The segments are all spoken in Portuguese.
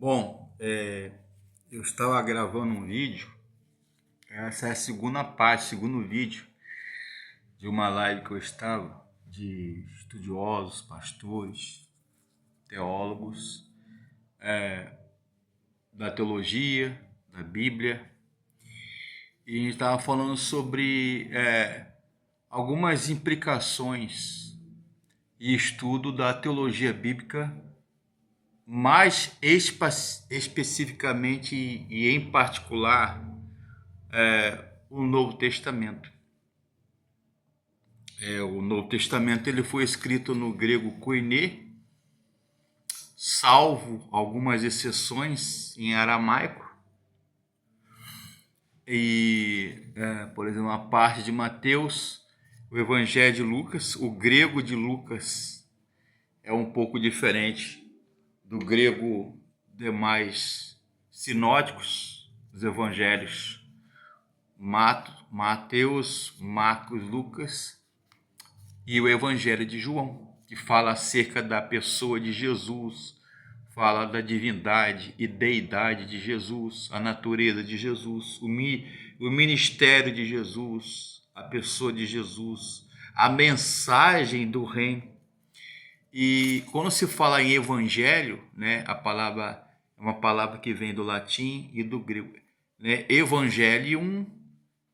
Bom, eu estava gravando um vídeo, essa é a segunda parte, segundo vídeo de uma live que eu estava, de estudiosos, pastores, teólogos, da teologia, da Bíblia, e a gente estava falando sobre algumas implicações e estudo da teologia bíblica, mais especificamente e em particular o Novo Testamento. O Novo Testamento ele foi escrito no grego koiné, salvo algumas exceções em aramaico. E, por exemplo, a parte de Mateus, o Evangelho de Lucas, o grego de Lucas é um pouco diferente do grego demais sinóticos, os evangelhos Mateus, Marcos, Lucas e o Evangelho de João, que fala acerca da pessoa de Jesus, fala da divindade e deidade de Jesus, a natureza de Jesus, o ministério de Jesus, a pessoa de Jesus, a mensagem do reino. E quando se fala em evangelho, né, a palavra é uma palavra que vem do latim e do grego, né, evangelium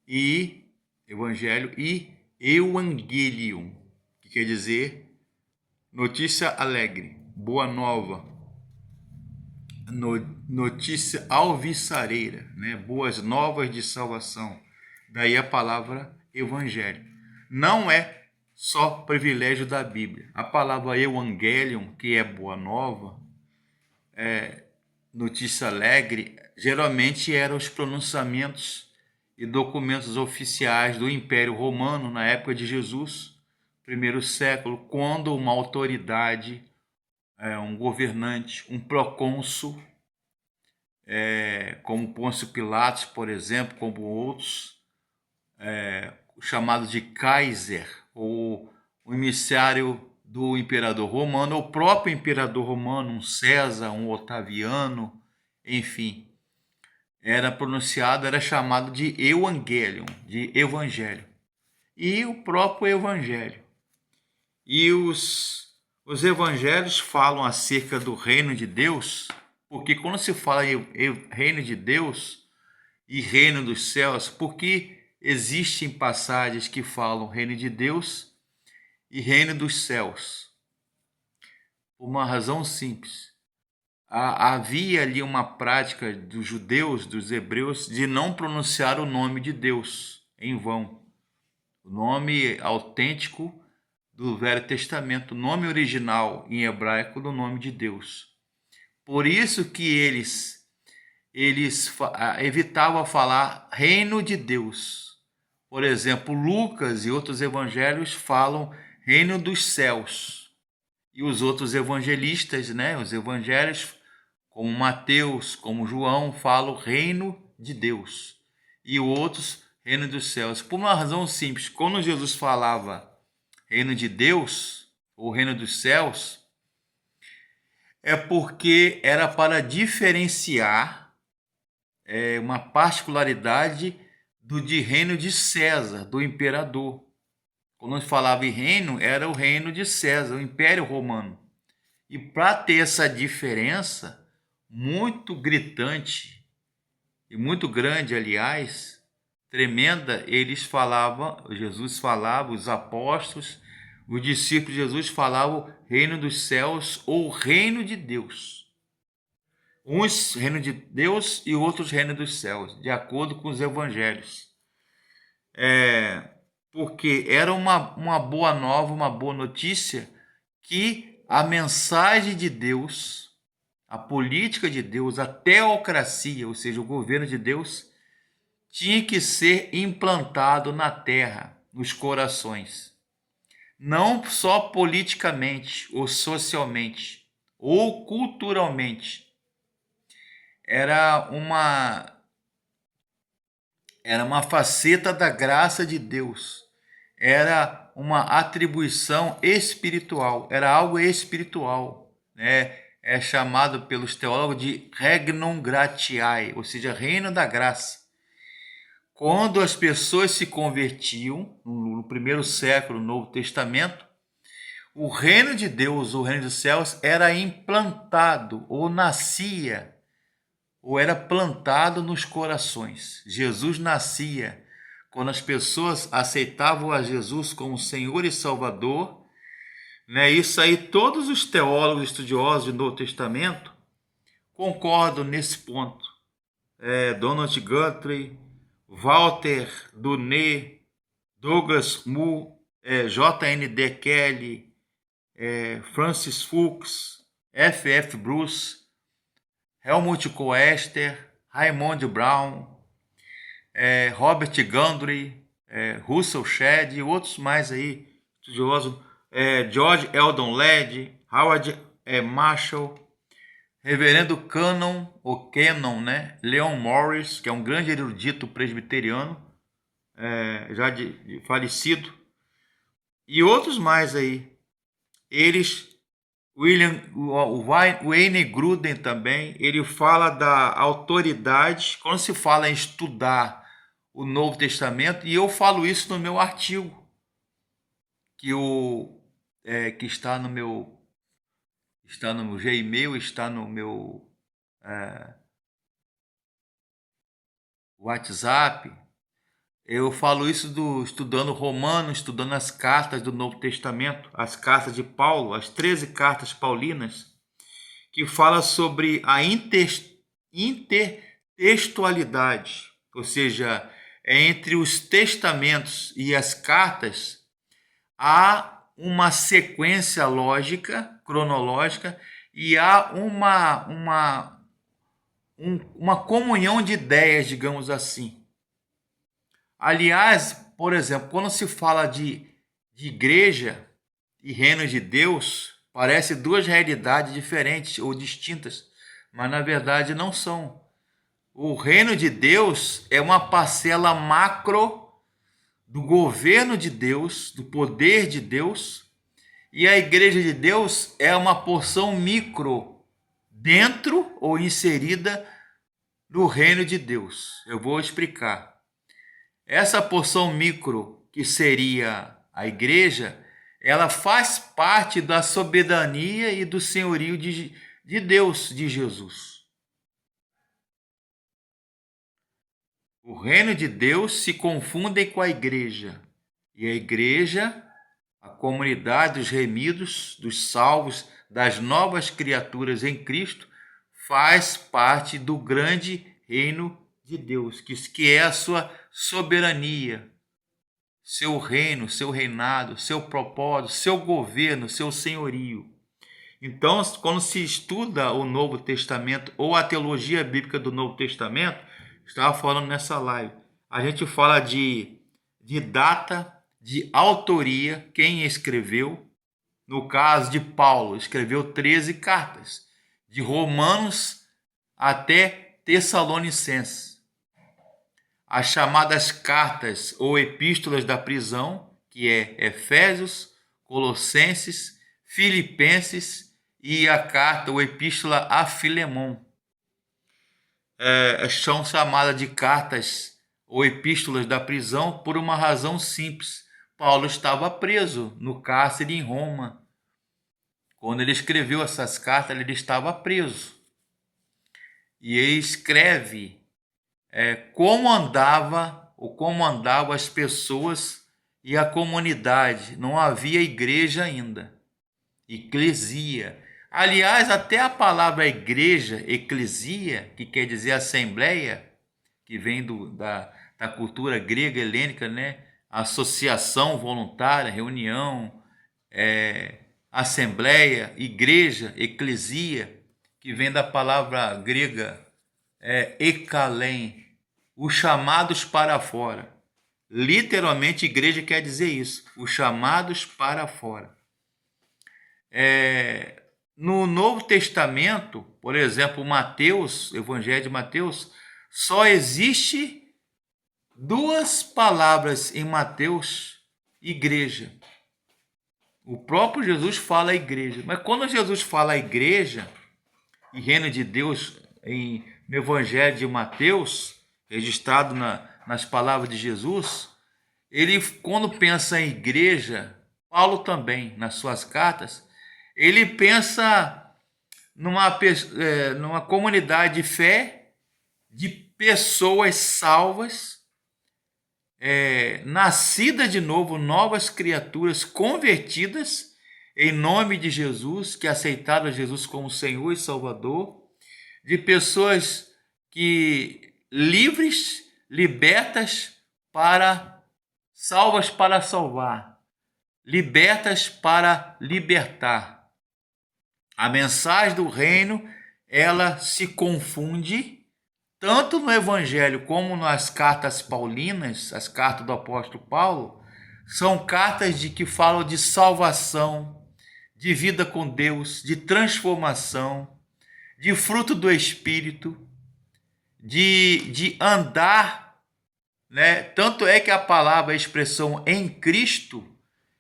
e evangelho e evangelium, que quer dizer notícia alegre, boa nova, notícia alvissareira, né, boas novas de salvação. Daí a palavra evangelho. Não é só privilégio da Bíblia. A palavra evangelium, que é boa nova, notícia alegre, geralmente eram os pronunciamentos e documentos oficiais do Império Romano na época de Jesus, primeiro século, quando uma autoridade, um governante, um procônsul, como Pôncio Pilatos, por exemplo, como outros, chamado de Kaiser, ou o emissário do imperador romano, ou o próprio imperador romano, um César, um Otaviano, enfim, era chamado de Evangelium, de Evangelho, e o próprio Evangelho. E os evangelhos falam acerca do reino de Deus, porque quando se fala em reino de Deus e reino dos céus, porque existem passagens que falam reino de Deus e reino dos céus? Por uma razão simples. Havia ali uma prática dos judeus, dos hebreus, de não pronunciar o nome de Deus em vão. O nome autêntico do Velho Testamento, o nome original em hebraico do nome de Deus. Por isso que eles evitavam falar reino de Deus. Por exemplo, Lucas e outros evangelhos falam reino dos céus. E os outros evangelistas, né, os evangelhos, como Mateus, como João, falam reino de Deus. E outros, reino dos céus. Por uma razão simples, quando Jesus falava reino de Deus, ou reino dos céus, é porque era para diferenciar uma particularidade de reino de César, do imperador. Quando falava em reino, era o reino de César, o Império Romano. E para ter essa diferença muito gritante e muito grande, aliás, tremenda, Jesus falava, os apóstolos, os discípulos de Jesus falavam reino dos céus ou reino de Deus. Uns reino de Deus e outros reino dos céus, de acordo com os evangelhos. Porque era uma boa nova, uma boa notícia, que a mensagem de Deus, a política de Deus, a teocracia, ou seja, o governo de Deus, tinha que ser implantado na terra, nos corações. Não só politicamente, ou socialmente, ou culturalmente. Era uma faceta da graça de Deus. Era uma atribuição espiritual, era algo espiritual, né? é chamado pelos teólogos de Regnum Gratiae, ou seja, reino da graça. Quando as pessoas se convertiam, no primeiro século do Novo Testamento, o reino de Deus, o reino dos céus, era implantado, ou nascia, ou era plantado nos corações. Jesus nascia quando as pessoas aceitavam a Jesus como Senhor e Salvador. Né? Isso aí, todos os teólogos estudiosos do Novo Testamento concordam nesse ponto. Donald Guthrie, Walter Dunet, Douglas Moo, J.N.D. Kelly, Francis Fuchs, F.F. Bruce, Helmut Koester, Raymond Brown, Robert Gundry, Russell Shedd e outros mais aí, estudiosos, George Eldon Ladd, Howard Marshall, Reverendo Cannon, né? Leon Morris, que é um grande erudito presbiteriano, já falecido, e outros mais aí. Eles, Wayne Grudem também, ele fala da autoridade, quando se fala em estudar o Novo Testamento, e eu falo isso no meu artigo, que está no meu Gmail, está no meu WhatsApp. Eu falo isso estudando Romanos, estudando as cartas do Novo Testamento, as cartas de Paulo, as 13 cartas paulinas, que fala sobre a intertextualidade, ou seja, entre os testamentos e as cartas há uma sequência lógica, cronológica, e há uma comunhão de ideias, digamos assim. Aliás, por exemplo, quando se fala de igreja e reino de Deus, parece duas realidades diferentes ou distintas, mas na verdade não são. O reino de Deus é uma parcela macro do governo de Deus, do poder de Deus, e a igreja de Deus é uma porção micro dentro ou inserida no reino de Deus. Eu vou explicar. Essa porção micro, que seria a igreja, ela faz parte da soberania e do senhorio de Deus, de Jesus. O reino de Deus se confunde com a igreja. E a igreja, a comunidade dos remidos, dos salvos, das novas criaturas em Cristo, faz parte do grande reino de Deus, que é a sua soberania, seu reino, seu reinado, seu propósito, seu governo, seu senhorio. Então, quando se estuda o Novo Testamento ou a teologia bíblica do Novo Testamento, estava falando nessa live, a gente fala de data, de autoria, quem escreveu. No caso de Paulo, escreveu 13 cartas, de Romanos até Tessalonicenses. As chamadas cartas ou epístolas da prisão, que é Efésios, Colossenses, Filipenses e a carta ou epístola a Filemão. São chamadas de cartas ou epístolas da prisão por uma razão simples. Paulo estava preso no cárcere em Roma. Quando ele escreveu essas cartas, ele estava preso. E ele escreve como andavam as pessoas e a comunidade. Não havia igreja ainda. Eclesia. Aliás, até a palavra igreja, eclesia, que quer dizer assembleia, que vem da cultura grega helênica, né? Associação voluntária, reunião, assembleia, igreja, eclesia, que vem da palavra grega ekalen, os chamados para fora. Literalmente, igreja quer dizer isso, os chamados para fora. No Novo Testamento, por exemplo, Mateus, Evangelho de Mateus, só existe duas palavras em Mateus: igreja. O próprio Jesus fala igreja, mas quando Jesus fala igreja, e reino de Deus no Evangelho de Mateus, registrado nas palavras de Jesus, ele, quando pensa em igreja, Paulo também, nas suas cartas, ele pensa numa comunidade de fé, de pessoas salvas, nascidas de novo, novas criaturas convertidas em nome de Jesus, que aceitaram Jesus como Senhor e Salvador, de pessoas livres, libertas salvas para salvar, libertas para libertar. A mensagem do reino, ela se confunde tanto no Evangelho como nas cartas paulinas, as cartas do apóstolo Paulo, são cartas que falam de salvação, de vida com Deus, de transformação, de fruto do Espírito, de andar, né? Tanto é que a expressão em Cristo,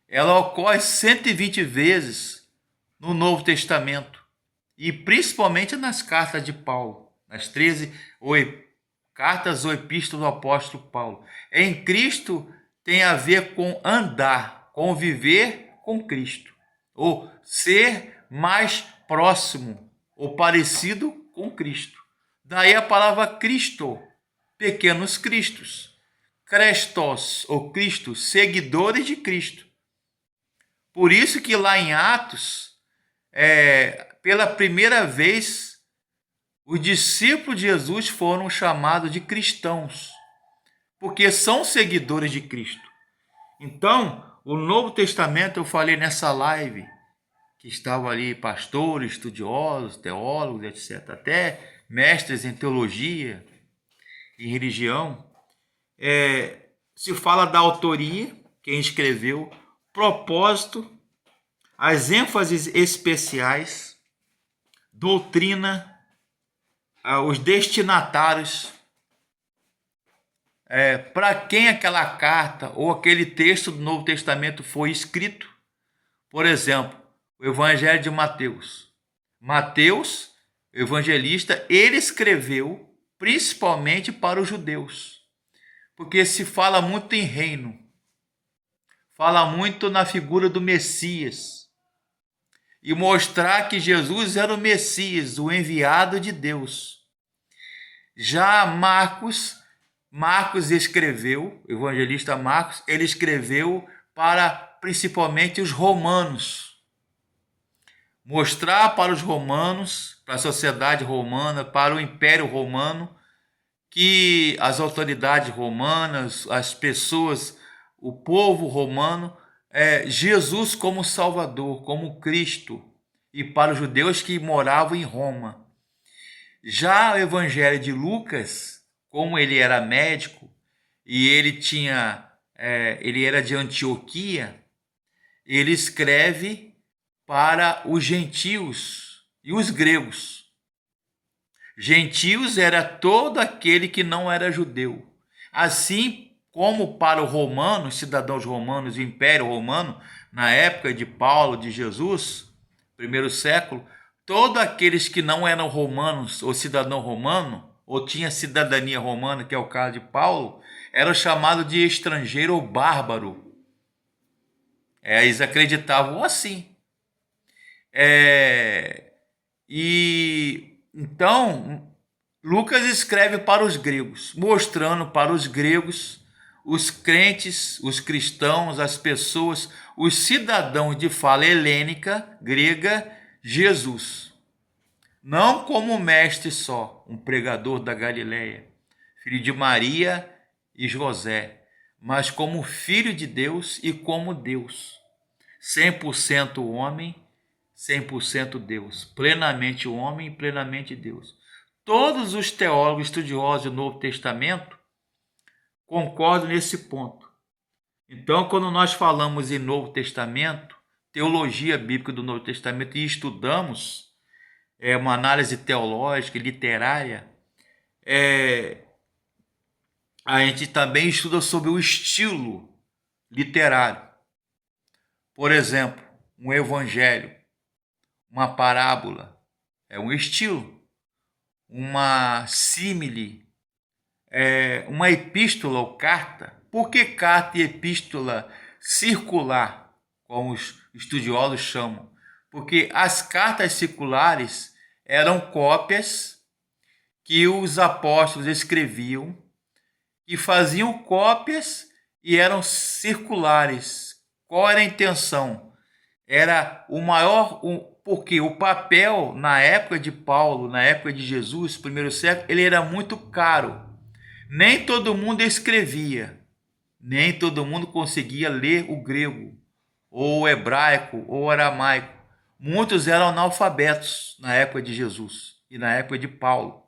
ela ocorre 120 vezes no Novo Testamento, e principalmente nas cartas de Paulo, nas 13 cartas ou epístolas do apóstolo Paulo. Em Cristo tem a ver com andar, conviver com Cristo, ou ser mais próximo ou parecido com Cristo. Daí a palavra Cristo, pequenos cristos, Crestos ou Cristo, seguidores de Cristo. Por isso que lá em Atos, pela primeira vez, os discípulos de Jesus foram chamados de cristãos, porque são seguidores de Cristo. Então, o Novo Testamento, eu falei nessa live, que estavam ali pastores, estudiosos, teólogos, etc., até mestres em teologia e religião, se fala da autoria, quem escreveu, propósito, as ênfases especiais, doutrina, os destinatários, para quem aquela carta ou aquele texto do Novo Testamento foi escrito. Por exemplo, o Evangelho de Mateus. Mateus, evangelista, ele escreveu principalmente para os judeus, porque se fala muito em reino, fala muito na figura do Messias, e mostrar que Jesus era o Messias, o enviado de Deus. Já Marcos escreveu, o evangelista Marcos, ele escreveu para principalmente os romanos, mostrar para os romanos, para a sociedade romana, para o Império Romano, que as autoridades romanas, as pessoas, o povo romano, Jesus como Salvador, como Cristo, e para os judeus que moravam em Roma. Já o Evangelho de Lucas, como ele era médico e ele era de Antioquia, ele escreve para os gentios e os gregos. Gentios era todo aquele que não era judeu. Assim como para os romanos, cidadãos romanos, o Império Romano, na época de Paulo, de Jesus, primeiro século, todos aqueles que não eram romanos ou cidadão romano, ou tinha cidadania romana, que é o caso de Paulo, eram chamados de estrangeiro ou bárbaro. Eles acreditavam assim. E então Lucas escreve para os gregos, mostrando para os gregos, os crentes, os cristãos, as pessoas, os cidadãos de fala helênica, grega, Jesus. Não como mestre só, um pregador da Galileia, filho de Maria e José, mas como filho de Deus e como Deus. 100% homem, 100% Deus, plenamente homem e plenamente Deus. Todos os teólogos estudiosos do Novo Testamento concordam nesse ponto. Então, quando nós falamos em Novo Testamento, teologia bíblica do Novo Testamento, e estudamos uma análise teológica e literária, a gente também estuda sobre o estilo literário. Por exemplo, um evangelho, uma parábola, é um estilo, uma símile, uma epístola ou carta. Por que carta e epístola circular, como os estudiosos chamam? Porque as cartas circulares eram cópias que os apóstolos escreviam e faziam cópias e eram circulares. Qual era a intenção? Era o maior, porque o papel na época de Paulo, na época de Jesus, primeiro século, ele era muito caro. Nem todo mundo escrevia, nem todo mundo conseguia ler o grego, ou o hebraico, ou o aramaico. Muitos eram analfabetos na época de Jesus e na época de Paulo.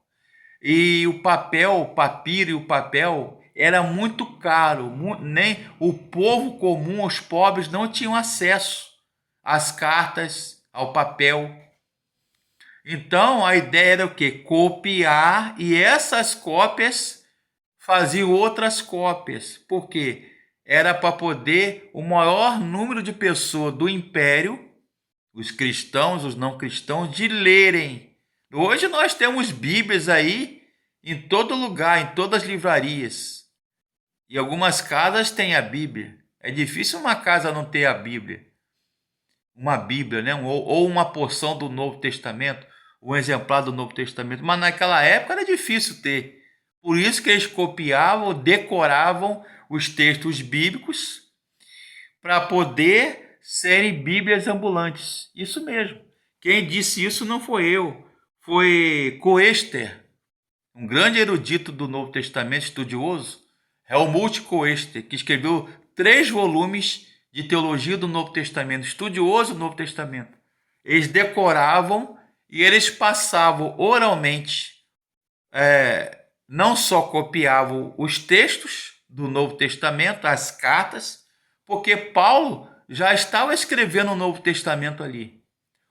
E o papel, o papiro e o papel era muito caro. Nem o povo comum, os pobres, não tinham acesso às cartas, ao papel. Então a ideia era o quê? Copiar, e essas cópias faziam outras cópias. Por quê? Era para poder o maior número de pessoas do império, os cristãos, os não cristãos, de lerem. Hoje nós temos Bíblias aí em todo lugar, em todas as livrarias. E algumas casas têm a Bíblia. É difícil uma casa não ter a Bíblia. Uma Bíblia, né? Ou uma porção do Novo Testamento, um exemplar do Novo Testamento. Mas naquela época era difícil ter. Por isso que eles copiavam, decoravam os textos bíblicos para poder serem Bíblias ambulantes. Isso mesmo. Quem disse isso não foi eu, foi Coester, um grande erudito do Novo Testamento, estudioso, Helmut Coester, que escreveu 3 volumes de teologia do Novo Testamento, estudioso do Novo Testamento. Eles decoravam e eles passavam oralmente, não só copiavam os textos do Novo Testamento, as cartas, porque Paulo já estava escrevendo o Novo Testamento ali.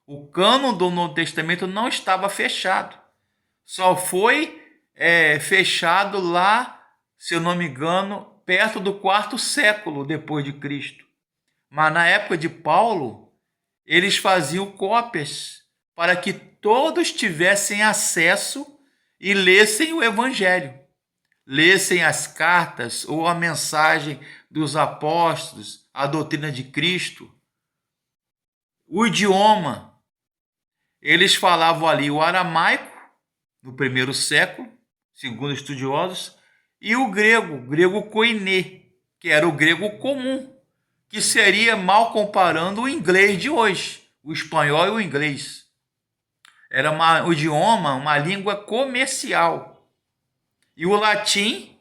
O cânon do Novo Testamento não estava fechado. Só foi fechado lá, se eu não me engano, perto do 4º século depois de Cristo. Mas na época de Paulo, eles faziam cópias para que todos tivessem acesso e lessem o Evangelho, lessem as cartas ou a mensagem dos apóstolos, a doutrina de Cristo. O idioma, eles falavam ali o aramaico, no 1º século, segundo estudiosos, e o grego koiné, que era o grego comum, que seria, mal comparando, o inglês de hoje, o espanhol e o inglês. Era um idioma, uma língua comercial. E o latim,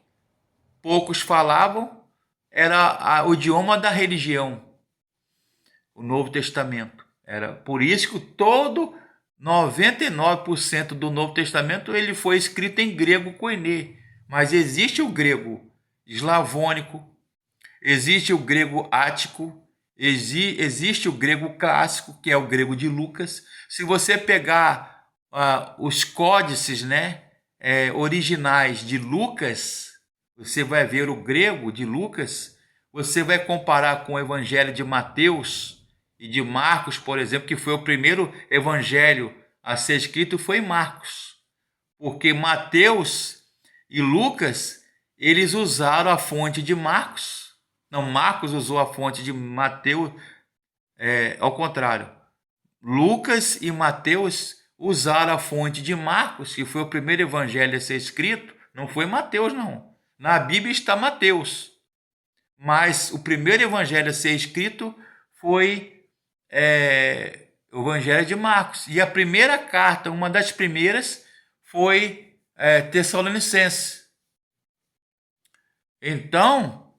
poucos falavam, era o idioma da religião, o Novo Testamento. Era por isso que todo 99% do Novo Testamento ele foi escrito em grego koiné. Mas existe o grego eslavônico, existe o grego ático, existe o grego clássico, que é o grego de Lucas. Se você pegar os códices, né, originais de Lucas, você vai ver o grego de Lucas, você vai comparar com o evangelho de Mateus e de Marcos, por exemplo, que foi o primeiro evangelho a ser escrito, foi Marcos. Porque Mateus e Lucas, eles usaram a fonte de Marcos. Não, Marcos usou a fonte de Mateus, ao contrário. Lucas e Mateus usaram a fonte de Marcos, que foi o primeiro evangelho a ser escrito. Não foi Mateus, não. Na Bíblia está Mateus. Mas o primeiro evangelho a ser escrito foi o evangelho de Marcos. E a primeira carta, uma das primeiras, foi Tessalonicenses. Então,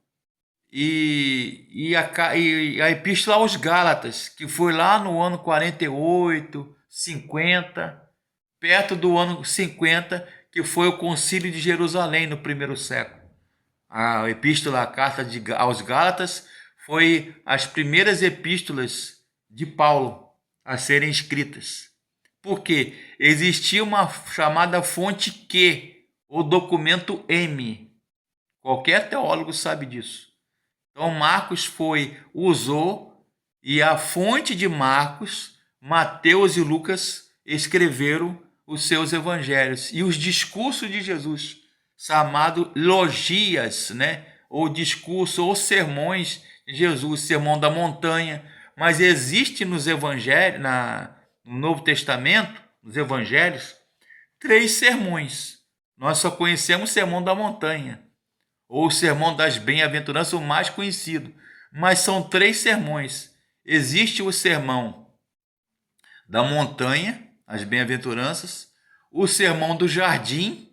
a epístola aos Gálatas, que foi lá no ano 48, 50, perto do ano 50, que foi o concílio de Jerusalém no 1º século. A epístola, a carta aos Gálatas, foi as primeiras epístolas de Paulo a serem escritas. Porque existia uma chamada fonte Q, ou documento M. Qualquer teólogo sabe disso. Então Marcos usou, e a fonte de Marcos, Mateus e Lucas, escreveram os seus evangelhos e os discursos de Jesus, chamado logias, né? Ou discurso, ou sermões de Jesus, sermão da montanha. Mas existe nos evangelhos, no Novo Testamento, nos evangelhos, 3 sermões. Nós só conhecemos o sermão da montanha, ou o sermão das bem-aventuranças, o mais conhecido. Mas são 3 sermões. Existe o sermão da montanha, as bem-aventuranças, o sermão do jardim,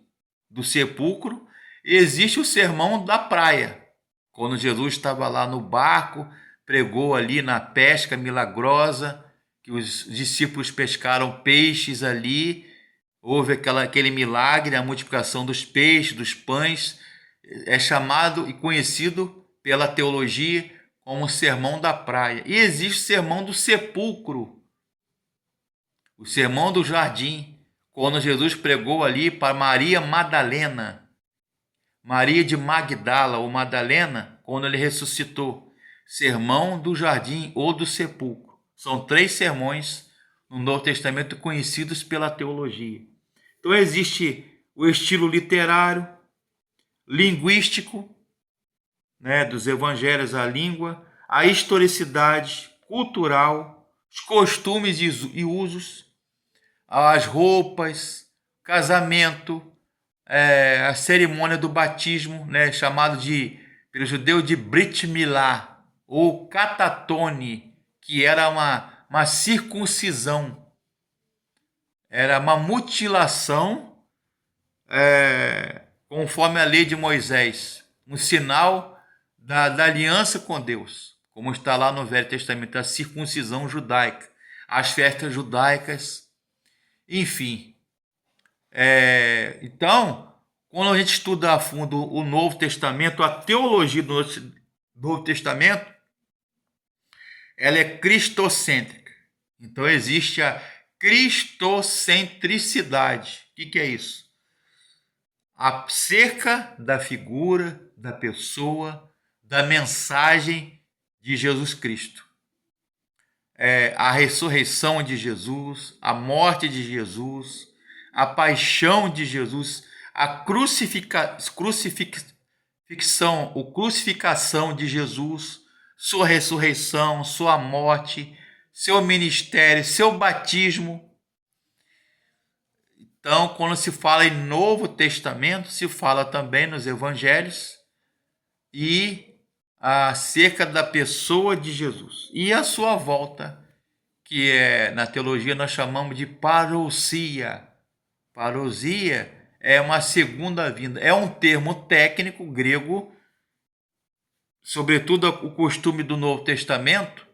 do sepulcro, e existe o sermão da praia, quando Jesus estava lá no barco, pregou ali na pesca milagrosa, que os discípulos pescaram peixes ali, houve aquele milagre, a multiplicação dos peixes, dos pães, é chamado e conhecido pela teologia como o sermão da praia. E existe o sermão do sepulcro, o sermão do jardim, quando Jesus pregou ali para Maria Madalena, Maria de Magdala ou Madalena, quando ele ressuscitou. Sermão do jardim ou do sepulcro. São 3 sermões no Novo Testamento conhecidos pela teologia. Então existe o estilo literário, linguístico, né, dos evangelhos, a língua, a historicidade cultural, os costumes e usos, as roupas, casamento, a cerimônia do batismo, né, chamado pelo judeu de Brit Milá, ou catatone, que era uma circuncisão, era uma mutilação, conforme a lei de Moisés, um sinal da aliança com Deus, como está lá no Velho Testamento, a circuncisão judaica, as festas judaicas, enfim. Então, quando a gente estuda a fundo o Novo Testamento, a teologia do Novo Testamento, ela é cristocêntrica. Então existe a cristocentricidade. O que é isso? Acerca da figura, da pessoa, da mensagem de Jesus Cristo. A ressurreição de Jesus, a morte de Jesus, a paixão de Jesus, a crucificação de Jesus, sua ressurreição, sua morte, seu ministério, seu batismo. Então, quando se fala em Novo Testamento, se fala também nos Evangelhos e acerca da pessoa de Jesus e a sua volta, que na teologia nós chamamos de parousia. Parousia é uma segunda vinda, é um termo técnico grego, sobretudo o costume do Novo Testamento,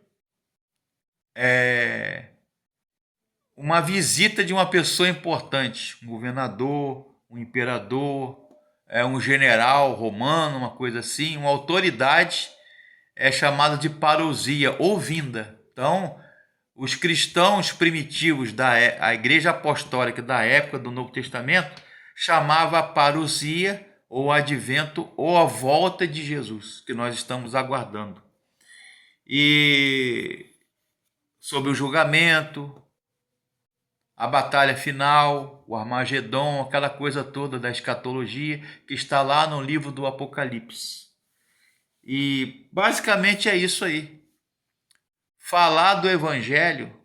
uma visita de uma pessoa importante, um governador, um imperador, um general romano, uma coisa assim, uma autoridade, é chamado de parousia ou vinda. Então, os cristãos primitivos a igreja apostólica da época do Novo Testamento chamava a parousia ou advento ou a volta de Jesus, que nós estamos aguardando. E sobre o julgamento, a batalha final, o Armagedon, aquela coisa toda da escatologia que está lá no livro do Apocalipse. E basicamente é isso aí. Falar do Evangelho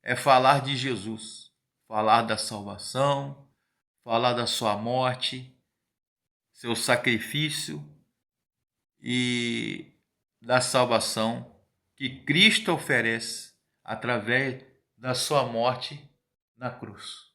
é falar de Jesus, falar da salvação, falar da sua morte, seu sacrifício e da salvação que Cristo oferece através da sua morte na cruz.